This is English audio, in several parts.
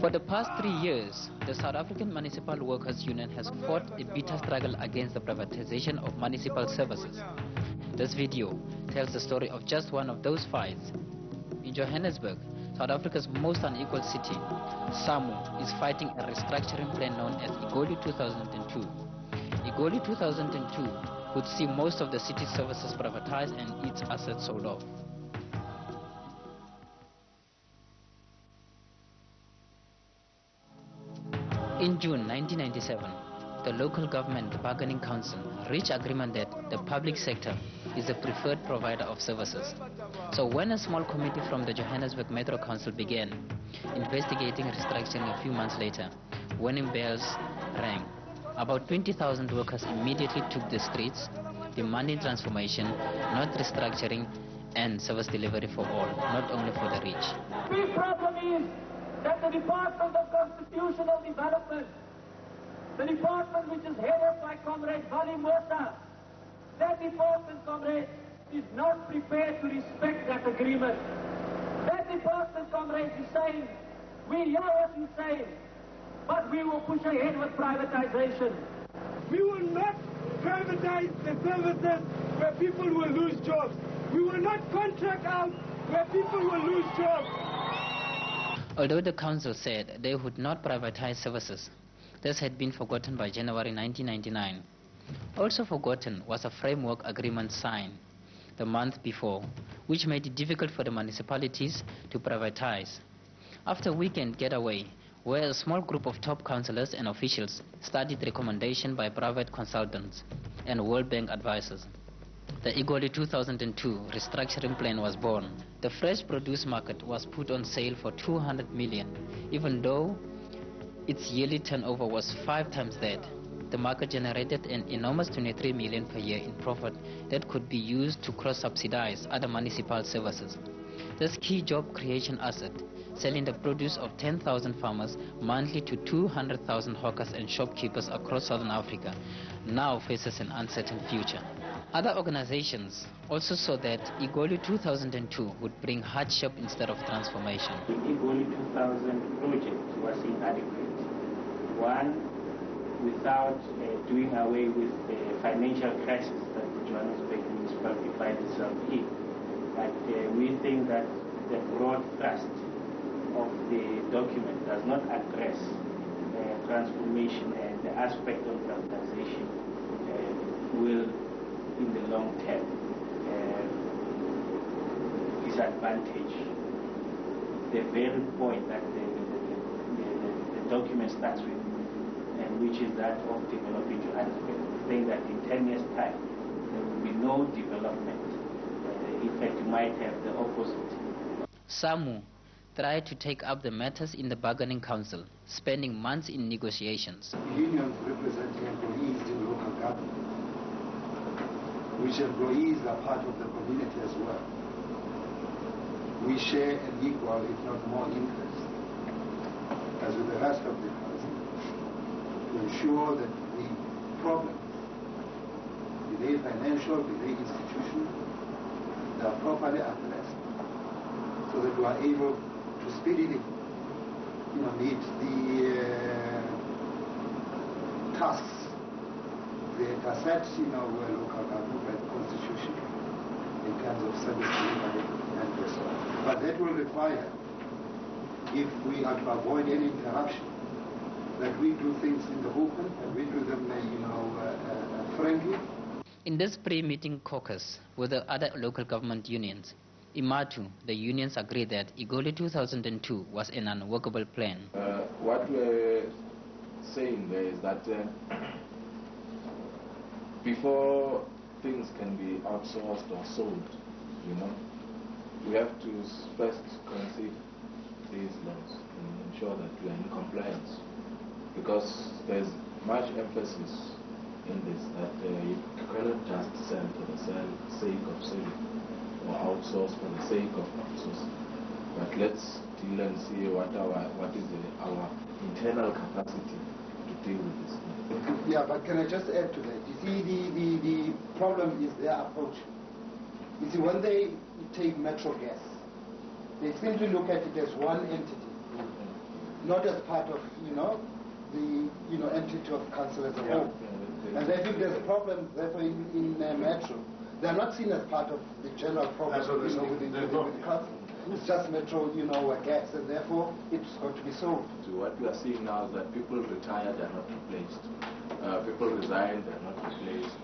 For the past 3 years, the South African Municipal Workers Union has fought a bitter struggle against the privatization of municipal services. This video tells the story of just one of those fights. In Johannesburg, South Africa's most unequal city, SAMWU is fighting a restructuring plan known as Igoli 2002. Igoli 2002 would see most of the city's services privatized and its assets sold off. In June 1997, the local government bargaining council reached agreement that the public sector is the preferred provider of services. So when a small committee from the Johannesburg Metro Council began investigating restructuring a few months later, warning bells rang. About 20,000 workers immediately took the streets, demanding transformation, not restructuring, and service delivery for all, not only for the rich. The big problem is that the Department of Constitutional Development, the department which is headed by Comrade Vali Mota, that department, comrade, is not prepared to respect that agreement. That department, comrade, is saying, we hear what you're saying, but we will push ahead with privatization. We will not privatize the services where people will lose jobs. We will not contract out where people will lose jobs. Although the council said they would not privatize services, this had been forgotten by January 1999. Also forgotten was a framework agreement signed the month before, which made it difficult for the municipalities to privatize. After a weekend getaway, where a small group of top councillors and officials studied recommendation by private consultants and World Bank advisors, the Igoli 2002 restructuring plan was born. The fresh produce market was put on sale for 200 million, even though its yearly turnover was 5 times that. The market generated an enormous 23 million per year in profit that could be used to cross-subsidize other municipal services. This key job creation asset, selling the produce of 10,000 farmers monthly to 200,000 hawkers and shopkeepers across Southern Africa, now faces an uncertain future. Other organizations also saw that Igoli 2002 would bring hardship instead of transformation. The Igoli 2000 project was inadequate. One, without doing away with the financial crisis that the Johannesburg municipality finds itself in. But we think that the broad thrust of the document does not address transformation, and the aspect of privatization will, in the long term, disadvantage the very point that the document starts with, and which is that of developing Johannesburg, saying that in 10 years' time there will be no development. In fact, you might have the opposite. SAMWU tried to take up the matters in the bargaining council, spending months in negotiations. Unions representing employees in local government, which employees are part of the community as well. We share an equal, if not more, interest, as with the rest of the council, to ensure that the problems, be they financial, be they institutional, they are properly addressed, so that we are able to speedily meet the tasks, the assets local government by the Constitution in terms of service delivery and so on. But that will require, if we are to avoid any interruption, that we do things in the open and we do them, frankly. In this pre-meeting caucus with the other local government unions, IMATU, the unions agreed that Igoli 2002 was an unworkable plan. What we're saying there is that before things can be outsourced or sold, we have to first consider these laws and ensure that we are in compliance, because there's much emphasis in this that you cannot just sell for the sake of selling or outsource for the sake of outsourcing. But let's deal and see what is our internal capacity to deal with this. Yeah, but can I just add to that? You see, the problem is their approach. You see, when they take Metro Gas, they simply look at it as one entity. not as part of, the entity of council as a whole. And therefore, if there's a problem, therefore, in Metro, they're not seen as part of the general problem within the council. It's just Metro, gas, and therefore it's got to be solved. So what we are seeing now is that people retire, they're not replaced. People resign, they're not replaced.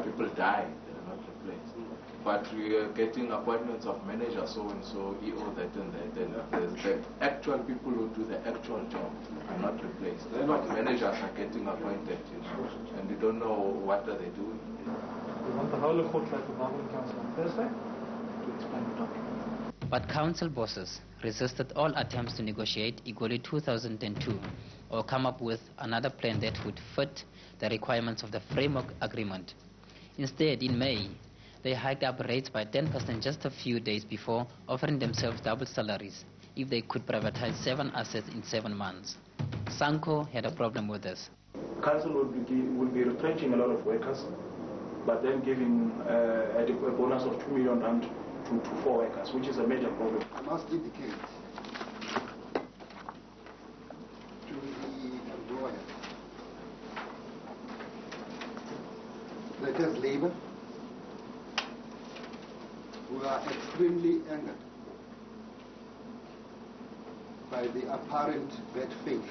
People die, they're not replaced. But we are getting appointments of manager so-and-so, EO that and that. And the actual people who do the actual job are not replaced. But managers are getting appointed, and we don't know what are they doing. We want the whole of Fortnite to Bargaining Council on Thursday to explain the document. But council bosses resisted all attempts to negotiate Igoli 2002 or come up with another plan that would fit the requirements of the framework agreement. Instead, in May, they hiked up rates by 10% just a few days before, offering themselves double salaries if they could privatize 7 assets in 7 months. SAMWU had a problem with this. Council will be retrenching a lot of workers, but then giving a bonus of 2 million rand to 4 workers, which is a major problem. I must indicate to the employer that as labor, we are extremely angered by the apparent bad faith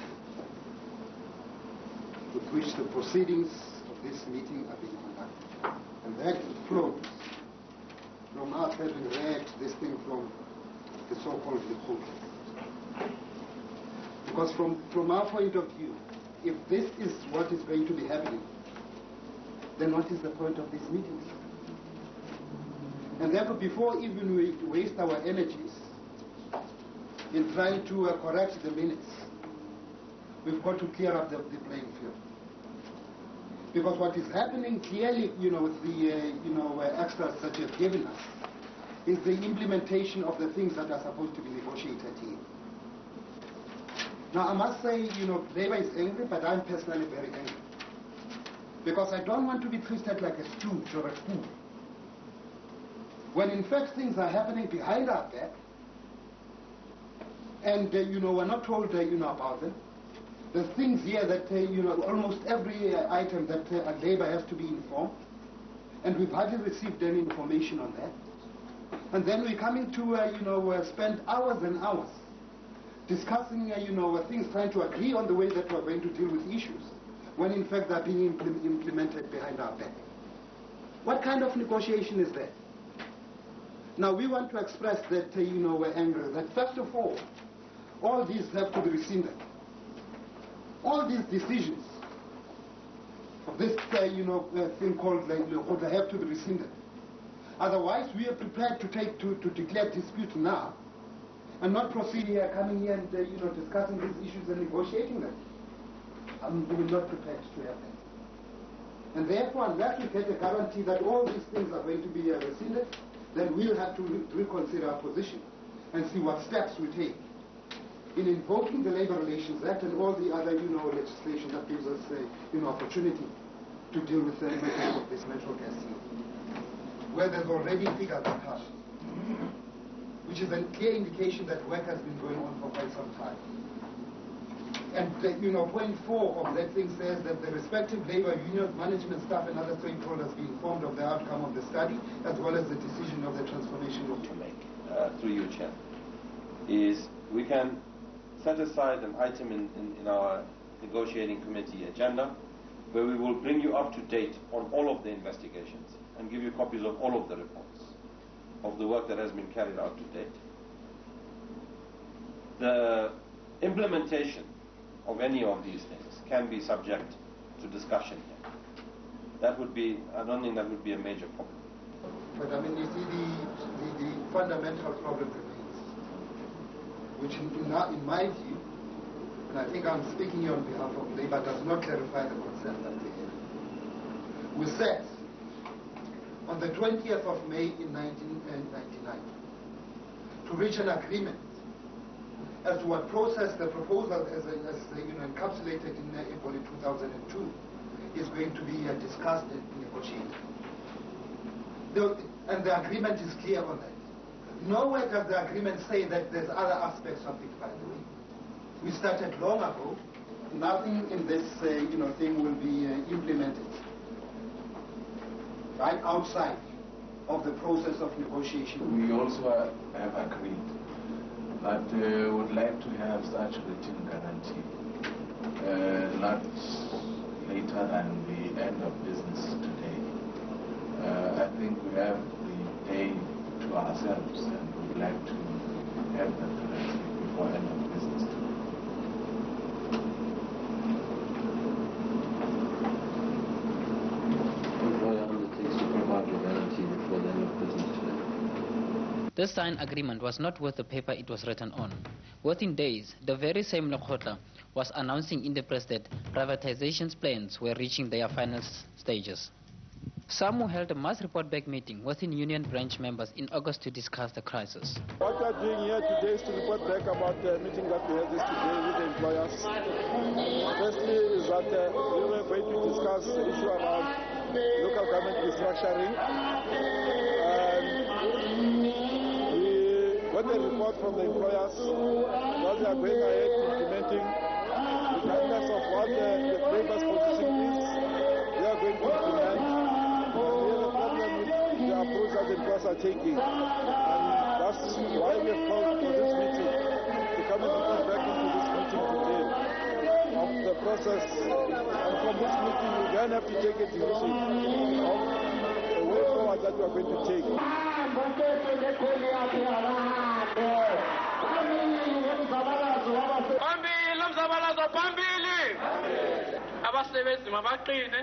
with which the proceedings of this meeting are being conducted. And that flows from us having read this thing from the so-called Igoli. Because from our point of view, if this is what is going to be happening, then what is the point of these meetings? And therefore, before even we waste our energies in trying to correct the minutes, we've got to clear up the playing field. Because what is happening clearly, with the extras that you've given us, is the implementation of the things that are supposed to be negotiated here. Now, I must say, Labour is angry, but I'm personally very angry. Because I don't want to be treated like a stooge or a fool. When in fact things are happening behind our back, and we're not told about them. There's things here that almost every item that Labour has to be informed, and we've hardly received any information on that. And then we're coming to spend hours and hours discussing things, trying to agree on the way that we're going to deal with issues, when in fact they're being implemented behind our back. What kind of negotiation is that? Now, we want to express that, we're angry, that first of all these have to be rescinded. All these decisions of this, thing called they have to be rescinded. Otherwise, we are prepared to declare disputes now and not proceed here, coming here and, discussing these issues and negotiating them. We're not prepared to have that. And therefore, unless we get a guarantee that all these things are going to be rescinded, then we'll have to reconsider our position and see what steps we take in invoking the Labour Relations Act and all the other, legislation that gives us, opportunity to deal with the matters of this natural gas here, where there's already figures attached, which is a clear indication that work has been going on for quite some time. And, point 4 of that thing says that the respective Labour unions, management staff and other stakeholders be informed of the outcome of the study, as well as the decision of the transformation of to make, through you, Chair, is we can set aside an item in our negotiating committee agenda where we will bring you up to date on all of the investigations and give you copies of all of the reports of the work that has been carried out to date. The implementation of any of these things can be subject to discussion here. That would be, I don't think that would be a major problem. But I mean, you see, the fundamental problem remains, which in my view, and I think I'm speaking here on behalf of Labour, does not clarify the concept that we have. We said on the 20th of May in 1999 to reach an agreement as to what process the proposal as encapsulated in Igoli 2002 is going to be discussed and negotiated. And the agreement is clear on that. Nowhere does the agreement say that there's other aspects of it, by the way. We started long ago. Nothing in this thing will be implemented right outside of the process of negotiation. We also have agreed that we would like to have such written guarantee not later than the end of business today. I think we have the day to ourselves and we would like to have that guarantee before end of business today. This signed agreement was not worth the paper it was written on. Within days, the very same Lekgotla was announcing in the press that privatization's plans were reaching their final stages. SAMWU held a mass report back meeting within union branch members in August to discuss the crisis. What we are doing here today is to report back about the meeting that we had this today with the employers. Firstly is that we were going to discuss the issue around local government restructuring. Got a report from the employers that they are going ahead implementing, regardless of what the labor's position is, they are going to implement. We have a problem with the approach that the employers are taking. And that's why we have called for this meeting, to come and report back into this meeting today of the process. And from this meeting, we then have to take a decision of the way forward that we are going to take. Abasebenzi mabaqine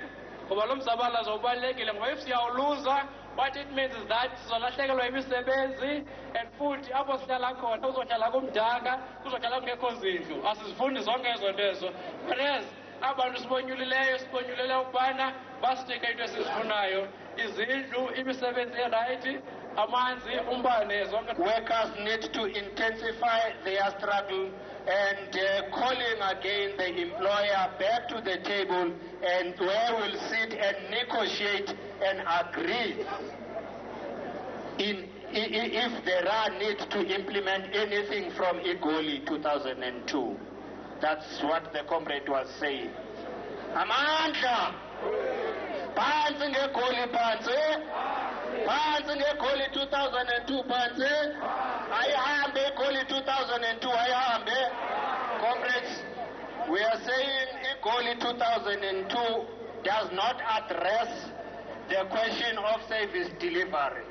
ngoba lo mzabalazo ubalekile ngoba if siyawuluza what it means is that sizolahlekelwa imisebenzi and futhi apho sihlala khona uzohlala kumdaka kuzohlala kungekho zindlu asizifundi zonke ezo nto ezo whereas abantu sibonyulileyo ukubana basiteke into esizifunayo izindlu imisebenzi erayithi amanzi umbane zonke. Workers need to intensify their struggle and calling again the employer back to the table and where we'll sit and negotiate and agree if there are need to implement anything from Igoli 2002. That's what the comrade was saying. Amandla! Phansi ngeGoli phansi! Phansi ngeGoli 2002 phansi! Ayihambe iGoli 2002 ayihambe! Comrades, we are saying Igoli 2002 does not address the question of service delivery.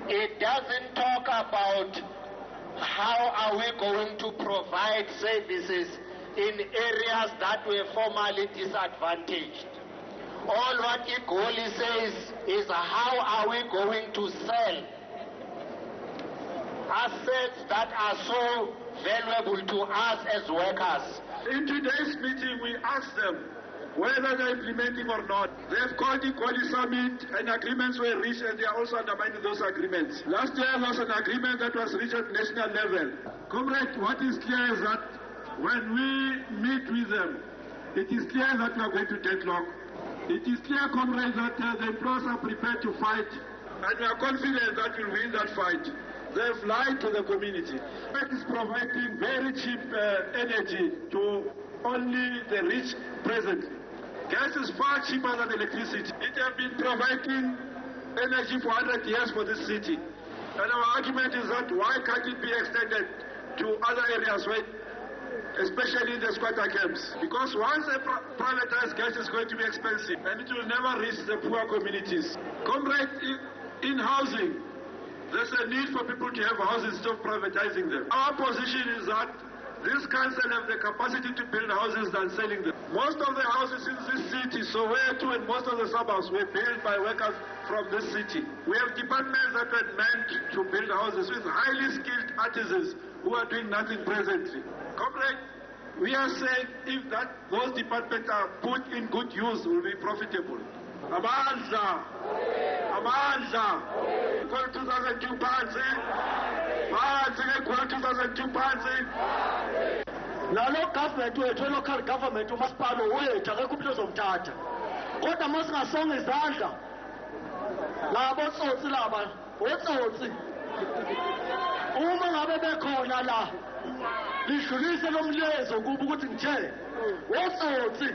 It doesn't talk about how are we going to provide services in areas that were formerly disadvantaged. All what Igoli says is how are we going to sell assets that are so valuable to us as workers. In today's meeting, we asked them whether they're implementing or not. They've called the Igoli Summit and agreements were reached and they are also undermining those agreements. Last year was an agreement that was reached at national level. Comrade, what is clear is that when we meet with them, it is clear that we are going to deadlock. It is clear, comrades, that the employers are prepared to fight and we are confident that we'll win that fight. They've lied to the community. It is providing very cheap energy to only the rich presently. Gas is far cheaper than electricity. It has been providing energy for 100 years for this city. And our argument is that why can't it be extended to other areas, right? Especially in the squatter camps? Because once a privatized gas is going to be expensive and it will never reach the poor communities. Comrade, in housing, there's a need for people to have houses instead of privatizing them. Our position is that this council have the capacity to build houses than selling them. Most of the houses in this city, Soweto and most of the suburbs, were built by workers from this city. We have departments that were meant to build houses with highly skilled artisans who are doing nothing presently. Comrade, we are saying if those departments are put in good use, will be profitable. Amandla! Amandla! Equal 2002 pounds, equal 2002 pounds. Lalo government wethu local government umasipala wethu akekho umuntu ozomthatha. Kodwa masingasonga izandla. Labo tsotsi laba, otsotsi uma ngabe bekhona la lidlulise lo mlezo kuba ukuthi ngithe wotsotsi.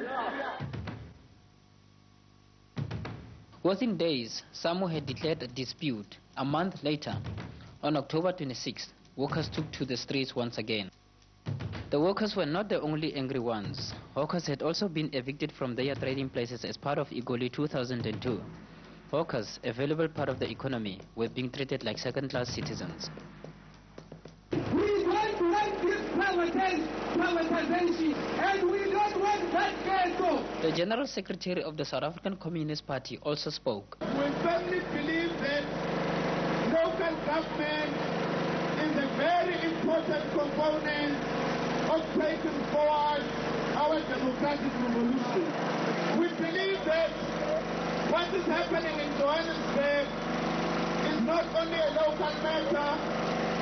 Within days, SAMWU had declared a dispute. A month later, on October 26th, workers took to the streets once again. The workers were not the only angry ones. Hawkers had also been evicted from their trading places as part of Igoli 2002. Hawkers, a valuable part of the economy, were being treated like second-class citizens. We don't want this privatization, and we don't want that ghetto. The General Secretary of the South African Communist Party also spoke. We firmly believe that local government is a very important component of taking forward our democratic revolution. We believe that what is happening in Johannesburg is not only a local matter,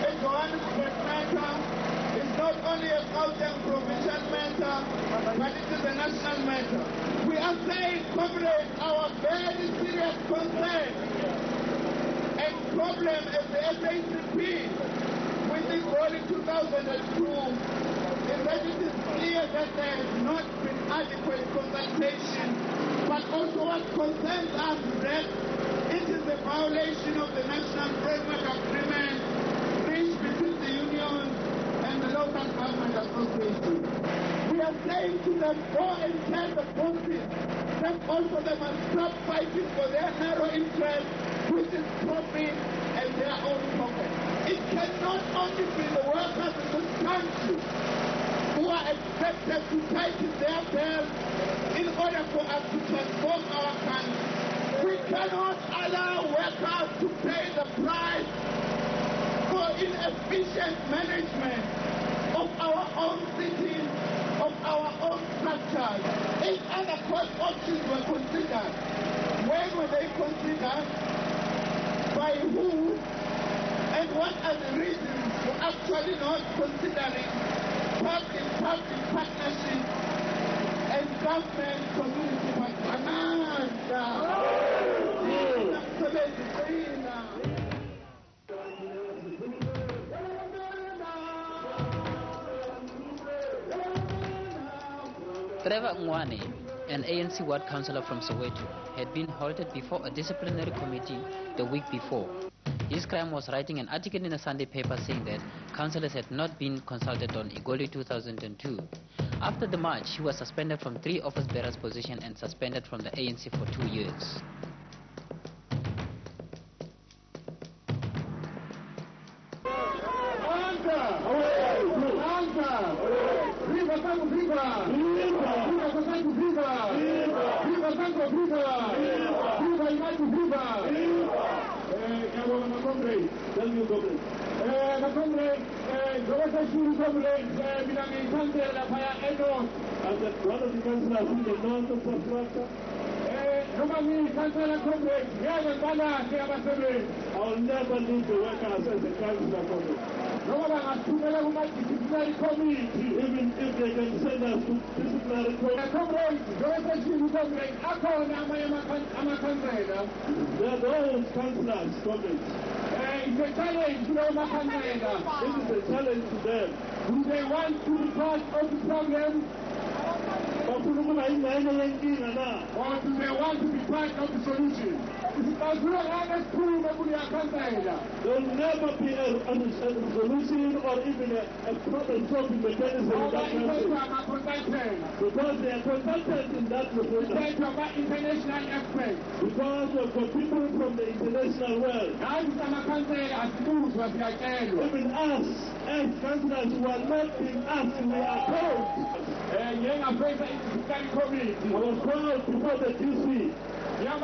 a Johannesburg matter, it's not only a Gauteng provincial matter, but it is a national matter. We are saying, comrades, our very serious concern and problem as the SACP with the Igoli 2002 is that it is clear that there has not been adequate consultation, but also what concerns us is that it is a violation of the National Framework Agreement reached between the Union and the Local Government Association. We are saying to them, go and tell the bosses that also they must stop fighting for their narrow interest, which is profit and their own pocket. It cannot only be the workers in this country who are expected to tighten their belts in order for us to transform our country. We cannot allow workers to pay the price for inefficient management of our own cities, of our own structures. If other cost options were considered, when were they considered? By who? And what are the reasons for actually not considering public partnership and government community Trevor Ngwane, an ANC ward councillor from Soweto, had been halted before a disciplinary committee the week before. His crime was writing an article in a Sunday paper saying that councillors had not been consulted on Igoli 2002. After the march, he was suspended from 3 office bearers' positions and suspended from the ANC for 2 years. I'll never leave the workers as a councillor. Even if they can send us to disciplinary committee. There are those councillors, comrades. It's a challenge to them. This is a challenge to them. Do they want to be part of the problem? Or do they want to be part of the solution? There will never be a solution or even a problem-solving mechanism in that country. Because they are consultants in that international aspect. Because of the people from the international world. Even us, as councillors who are not being asked, we are told. I was called before the DC. I'm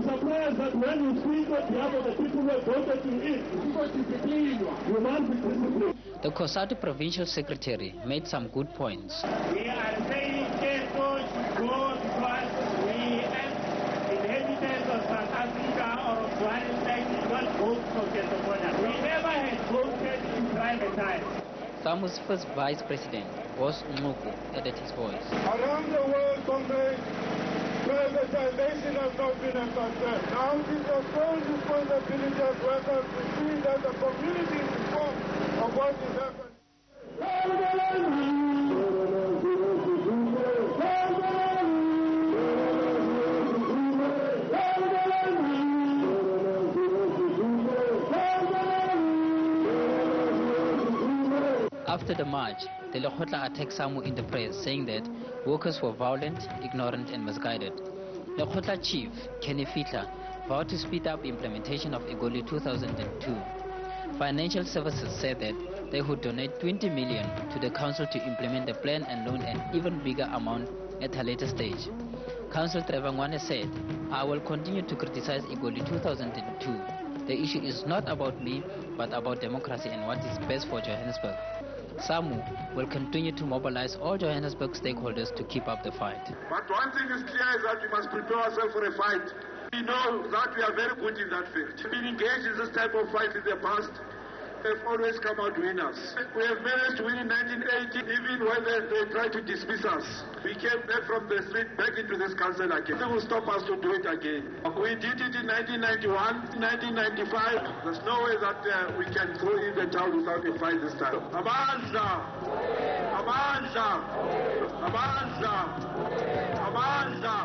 surprised that when you speak on behalf of the people who have voted you in, you must be disciplined. The COSATU provincial secretary made some good points. We are saying Keto should go because we as inhabitants of South Africa or of Johannesburg did not vote for Keto. We never had voted to privatize. SAMWU's first vice president, Boss Ngoko, added his voice. Around the world, comrades, Privatisation has not been a success. Now it is your sole responsibility as workers to see that the community is informed of what is happening. After the march, the Lekgotla attacked SAMWU in the press, saying that workers were violent, ignorant and misguided. Lekgotla chief, Kenny Fitla, vowed to speed up implementation of Igoli 2002. Financial services said that they would donate 20 million to the council to implement the plan and loan an even bigger amount at a later stage. Councillor Trevangwane said, "I will continue to criticize Igoli 2002. The issue is not about me, but about democracy and what is best for Johannesburg. SAMWU will continue to mobilize all Johannesburg stakeholders to keep up the fight." But one thing is clear is that we must prepare ourselves for a fight. We know that we are very good in that field. We've been engaged in this type of fight in the past. We've always come out winners. We have managed to win in 1980, even when they tried to dismiss us. We came back from the street, back into this council again. They will stop us to do it again. We did it in 1991, 1995. There's no way that we can go in the town without a fight this time. Amanza! Amanza! Amanza! Amanza!